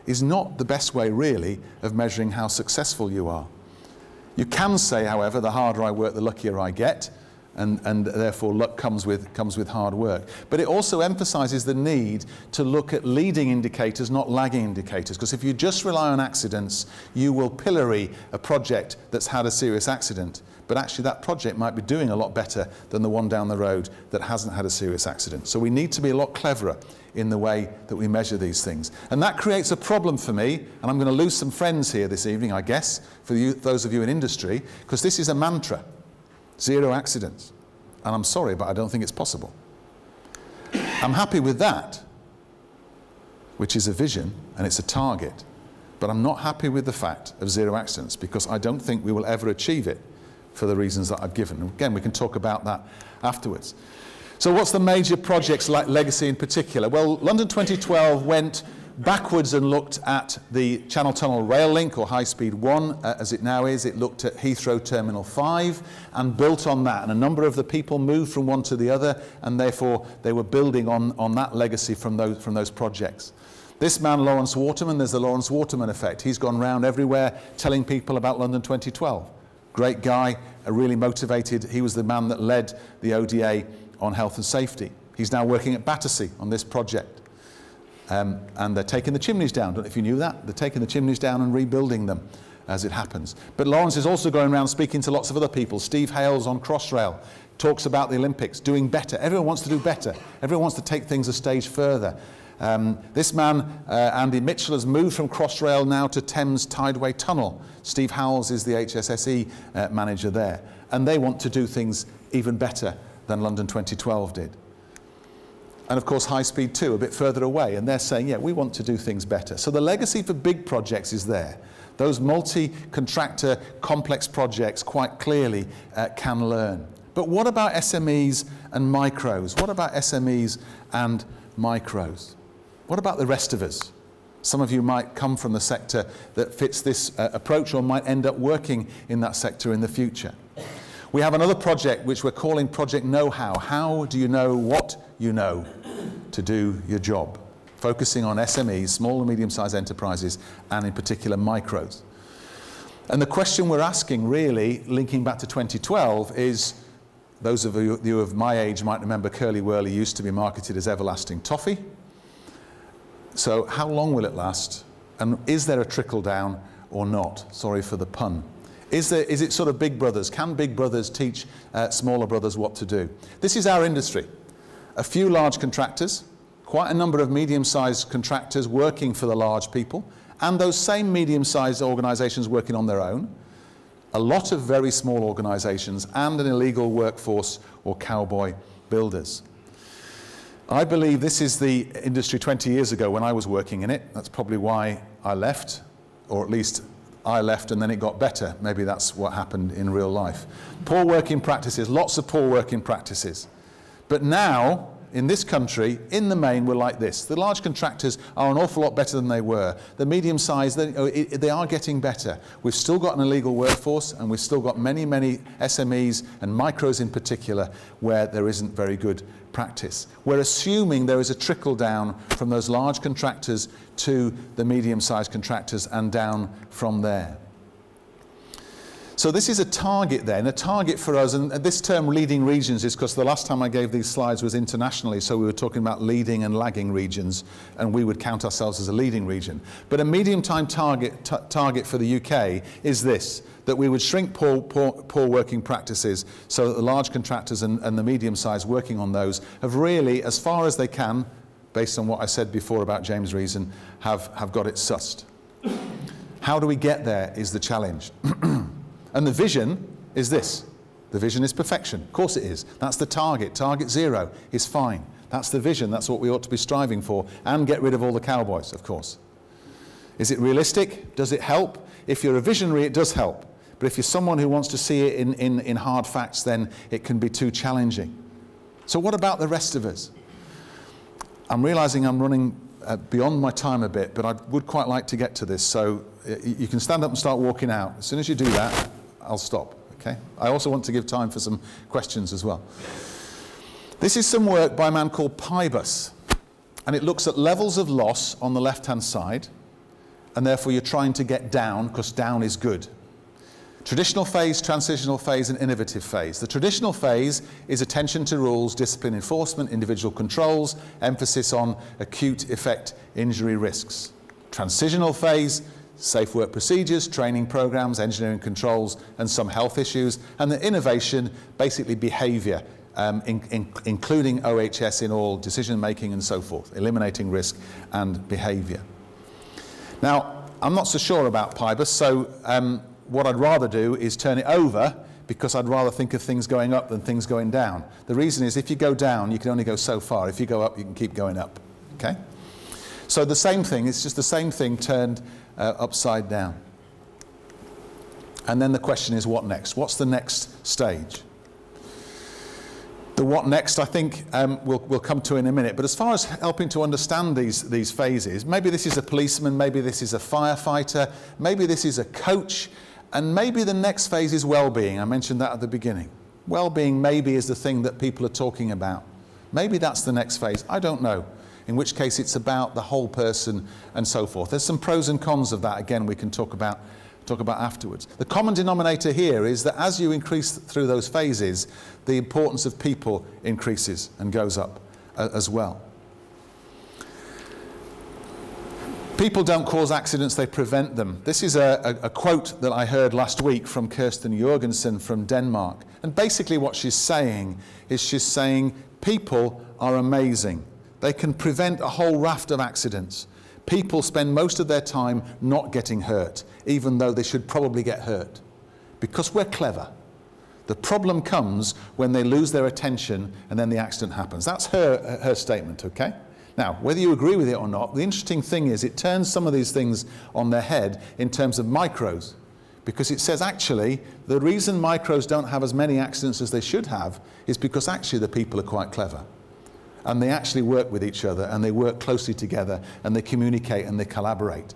is not the best way, really, of measuring how successful you are. You can say, however, the harder I work, the luckier I get, and therefore luck comes with hard work. But it also emphasizes the need to look at leading indicators, not lagging indicators, because if you just rely on accidents, you will pillory a project that's had a serious accident. But actually that project might be doing a lot better than the one down the road that hasn't had a serious accident. So we need to be a lot cleverer in the way that we measure these things. And that creates a problem for me, and I'm going to lose some friends here this evening, I guess, for you, those of you in industry, because this is a mantra. 0 accidents. And I'm sorry, but I don't think it's possible. I'm happy with that, which is a vision and it's a target, but I'm not happy with the fact of 0 accidents because I don't think we will ever achieve it for the reasons that I've given. Again, we can talk about that afterwards. So what's the major projects, like legacy in particular? Well, London 2012 went backwards and looked at the Channel Tunnel rail link, or High Speed 1 as it now is. It looked at Heathrow Terminal 5 and built on that. And a number of the people moved from one to the other, and therefore they were building on that legacy from those projects. This man, Lawrence Waterman, there's the Lawrence Waterman effect. He's gone round everywhere telling people about London 2012. Great guy, really motivated. He was the man that led the ODA on health and safety. He's now working at Battersea on this project. And they're taking the chimneys down. Don't know if you knew that. They're taking the chimneys down and rebuilding them as it happens. But Lawrence is also going around speaking to lots of other people. Steve Hales on Crossrail talks about the Olympics, doing better. Everyone wants to do better. Everyone wants to take things a stage further. This man, Andy Mitchell, has moved from Crossrail now to Thames Tideway Tunnel. Steve Howells is the HSSE manager there. And they want to do things even better than London 2012 did. And of course High Speed 2, a bit further away, and they're saying, yeah, we want to do things better. So the legacy for big projects is there. Those multi-contractor complex projects quite clearly can learn. But what about SMEs and micros? What about SMEs and micros? What about the rest of us? Some of you might come from the sector that fits this approach or might end up working in that sector in the future. We have another project which we're calling Project Know-How. How do you know what you know to do your job? Focusing on SMEs, small and medium-sized enterprises, and in particular micros. And the question we're asking, really, linking back to 2012, is, those of you of my age might remember Curly Wurly used to be marketed as everlasting toffee. So how long will it last? And is there a trickle down or not? Sorry for the pun. Is it sort of big brothers? Can big brothers teach smaller brothers what to do? This is our industry. a few large contractors, quite a number of medium-sized contractors working for the large people, and those same medium-sized organisations working on their own, a lot of very small organisations, and an illegal workforce or cowboy builders. I believe this is the industry 20 years ago when I was working in it. That's probably why I left, or at least I left and then it got better. Maybe that's what happened in real life. Poor working practices, lots of poor working practices. But now, in this country, in the main, we're like this. The large contractors are an awful lot better than they were. The medium-sized, they are getting better. We've still got an illegal workforce, and we've still got many, many SMEs and micros in particular where there isn't very good practice. We're assuming there is a trickle down from those large contractors to the medium-sized contractors and down from there. So this is a target then, a target for us, and this term leading regions is because the last time I gave these slides was internationally, so we were talking about leading and lagging regions, and we would count ourselves as a leading region. But a medium-term target for the UK is this, that we would shrink poor working practices so that the large contractors and the medium-sized working on those have really, as far as they can, based on what I said before about James Reason, have got it sussed. How do we get there is the challenge. And the vision is this. The vision is perfection. Of course it is. That's the target. Target 0 is fine. That's the vision. That's what we ought to be striving for. And get rid of all the cowboys, of course. Is it realistic? Does it help? If you're a visionary, it does help. But if you're someone who wants to see it in hard facts, then it can be too challenging. So what about the rest of us? I'm realizing I'm running beyond my time a bit, but I would quite like to get to this. So you can stand up and start walking out. As soon as you do that, I'll stop, okay? I also want to give time for some questions as well. This is some work by a man called Pybus, and it looks at levels of loss on the left-hand side, and therefore you're trying to get down, because down is good. Traditional phase, transitional phase, and innovative phase. The traditional phase is attention to rules, discipline enforcement, individual controls, emphasis on acute effect injury risks. Transitional phase, safe work procedures, training programs, engineering controls, and some health issues. And the innovation, basically behavior, including OHS in all decision making and so forth, eliminating risk and behavior. Now, I'm not so sure about Pybus, so what I'd rather do is turn it over, because I'd rather think of things going up than things going down. The reason is if you go down, you can only go so far. If you go up, you can keep going up, okay? So the same thing, it's just the same thing turned upside down. And then the question is, what next? What's the next stage? The what next, I think, we'll come to in a minute. But as far as helping to understand these phases, maybe this is a policeman, maybe this is a firefighter, maybe this is a coach, and maybe the next phase is well-being. I mentioned that at the beginning. Well-being maybe is the thing that people are talking about. Maybe that's the next phase. I don't know. In which case it's about the whole person and so forth. There's some pros and cons of that. Again, we can talk about afterwards. The common denominator here is that as you increase through those phases, the importance of people increases and goes up as well. People don't cause accidents, they prevent them. This is a quote that I heard last week from Kirsten Jorgensen from Denmark. And basically what she's saying is people are amazing. They can prevent a whole raft of accidents. People spend most of their time not getting hurt, even though they should probably get hurt, because we're clever. The problem comes when they lose their attention and then the accident happens. That's her statement, okay? Now, whether you agree with it or not, the interesting thing is it turns some of these things on their head in terms of micros, because it says actually the reason micros don't have as many accidents as they should have is because actually the people are quite clever. And they actually work with each other, and they work closely together, and they communicate and they collaborate.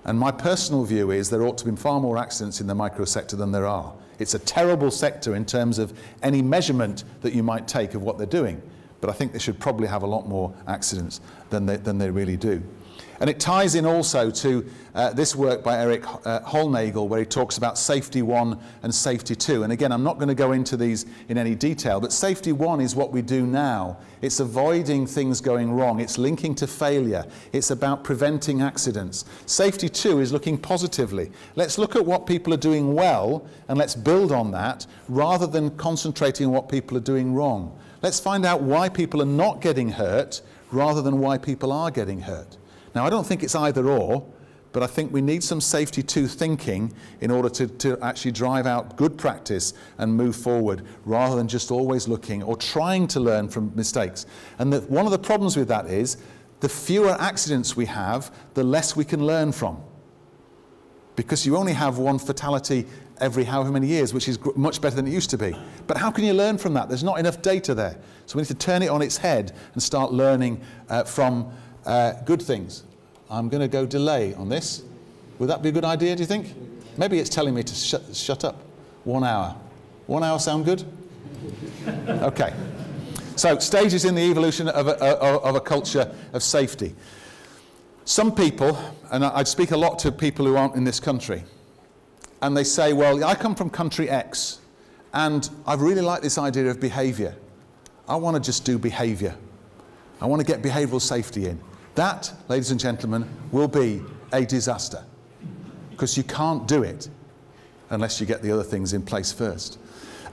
And my personal view is there ought to be far more accidents in the micro sector than there are. It's a terrible sector in terms of any measurement that you might take of what they're doing. But I think they should probably have a lot more accidents than they really do. And it ties in also to this work by Eric Holnagel, where he talks about safety 1 and safety 2. And again, I'm not going to go into these in any detail, but safety 1 is what we do now. It's avoiding things going wrong. It's linking to failure. It's about preventing accidents. Safety 2 is looking positively. Let's look at what people are doing well, and let's build on that, rather than concentrating on what people are doing wrong. Let's find out why people are not getting hurt rather than why people are getting hurt. Now, I don't think it's either or, but I think we need some safety to thinking in order to actually drive out good practice and move forward rather than just always looking or trying to learn from mistakes. And one of the problems with that is the fewer accidents we have, the less we can learn from. Because you only have one fatality every however many years, which is much better than it used to be. But how can you learn from that? There's not enough data there. So we need to turn it on its head and start learning from good things. I'm going to go delay on this. Would that be a good idea, do you think? Maybe it's telling me to shut up. 1 hour. 1 hour sound good? Okay. So, stages in the evolution of a culture of safety. Some people, and I speak a lot to people who aren't in this country, and they say, well, I come from country X, and I really like this idea of behaviour. I want to just do behaviour. I want to get behavioural safety in. That, ladies and gentlemen, will be a disaster, because you can't do it unless you get the other things in place first.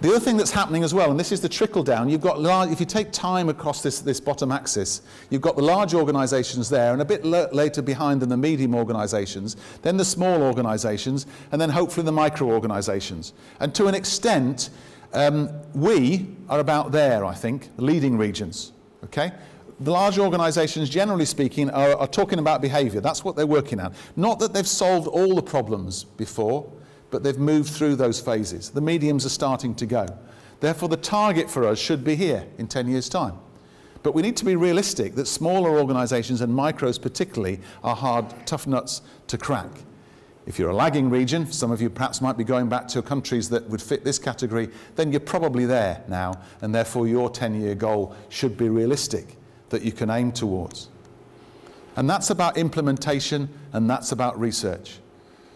The other thing that's happening as well, and this is the trickle down, you've got if you take time across this bottom axis, you've got the large organisations there, and a bit later behind than the medium organisations, then the small organisations, and then hopefully the micro organisations. And to an extent, we are about there, I think, the leading regions. Okay? The large organisations, generally speaking, are talking about behaviour. That's what they're working at. Not that they've solved all the problems before, but they've moved through those phases. The mediums are starting to go. Therefore, the target for us should be here in 10 years' time. But we need to be realistic that smaller organisations, and micros particularly, are hard, tough nuts to crack. If you're a lagging region, some of you perhaps might be going back to countries that would fit this category, then you're probably there now, and therefore your 10-year goal should be realistic, that you can aim towards. And that's about implementation, and that's about research.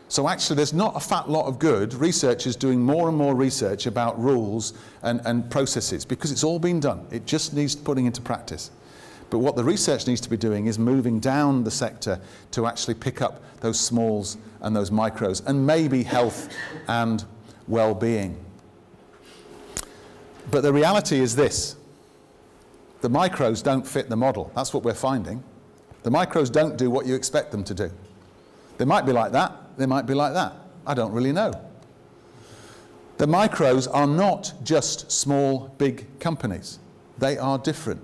So actually there's not a fat lot of good researchers doing more and more research about rules and processes, because it's all been done. It just needs putting into practice. But what the research needs to be doing is moving down the sector to actually pick up those smalls and those micros, and maybe health and well-being. But the reality is this: the micros don't fit the model. That's what we're finding. The micros don't do what you expect them to do. They might be like that, they might be like that. I don't really know. The micros are not just small, big companies. They are different.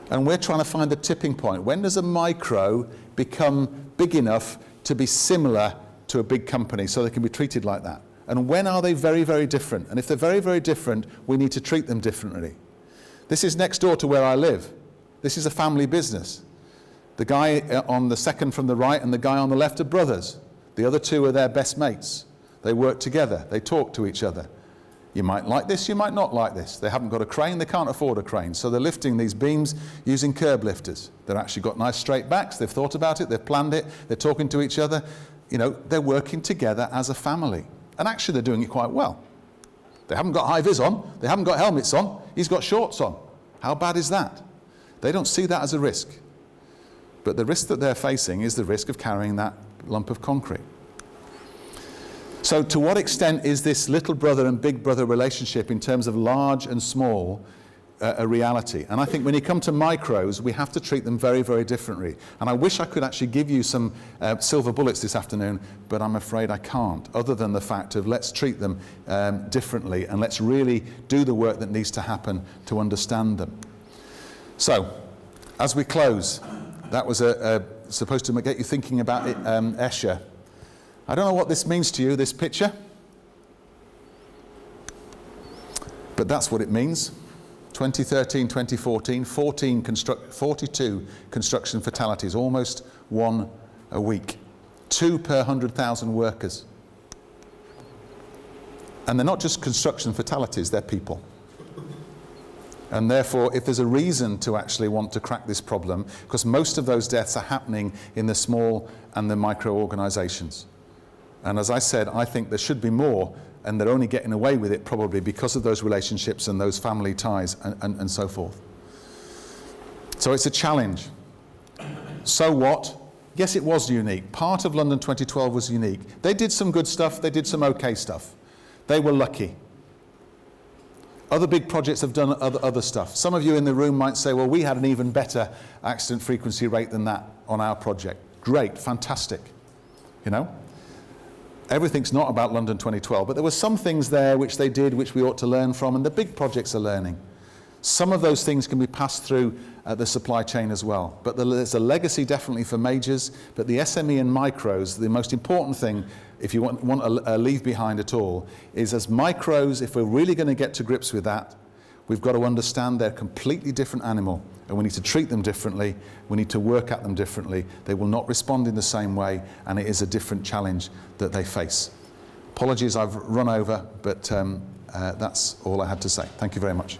And we're trying to find the tipping point. When does a micro become big enough to be similar to a big company so they can be treated like that? And when are they very, very different? And if they're very, very different, we need to treat them differently. This is next door to where I live. This is a family business. The guy on the second from the right and the guy on the left are brothers. The other two are their best mates. They work together. They talk to each other. You might like this, you might not like this. They haven't got a crane, they can't afford a crane. So they're lifting these beams using curb lifters. They've actually got nice straight backs, they've thought about it, they've planned it, they're talking to each other. You know, they're working together as a family. And actually they're doing it quite well. They haven't got high vis on, they haven't got helmets on, he's got shorts on. How bad is that? They don't see that as a risk. But the risk that they're facing is the risk of carrying that lump of concrete. So to what extent is this little brother and big brother relationship in terms of large and small a reality? And I think when you come to micros, we have to treat them very, very differently. And I wish I could actually give you some silver bullets this afternoon, but I'm afraid I can't, other than the fact of let's treat them differently, and let's really do the work that needs to happen to understand them. So, as we close, that was supposed to get you thinking about it, Escher. I don't know what this means to you, this picture, but that's what it means. 2013, 2014, 42 construction fatalities, almost one a week. 2 per 100,000 workers. And they're not just construction fatalities, they're people. And therefore, if there's a reason to actually want to crack this problem, because most of those deaths are happening in the small and the micro organisations. And as I said, I think there should be more, and they're only getting away with it probably because of those relationships and those family ties and so forth. So it's a challenge. So what? Yes, it was unique. Part of London 2012 was unique. They did some good stuff, they did some okay stuff. They were lucky. Other big projects have done other stuff. Some of you in the room might say, well, we had an even better accident frequency rate than that on our project. Great, fantastic. You know? Everything's not about London 2012, but there were some things there which they did which we ought to learn from, and the big projects are learning. Some of those things can be passed through the supply chain as well. But there's a legacy definitely for majors, but the SME and micros, the most important thing, if you want a leave behind at all, is as micros, if we're really going to get to grips with that, we've got to understand they're a completely different animal, and we need to treat them differently, we need to work at them differently. They will not respond in the same way, and it is a different challenge that they face. Apologies, I've run over, but that's all I had to say. Thank you very much.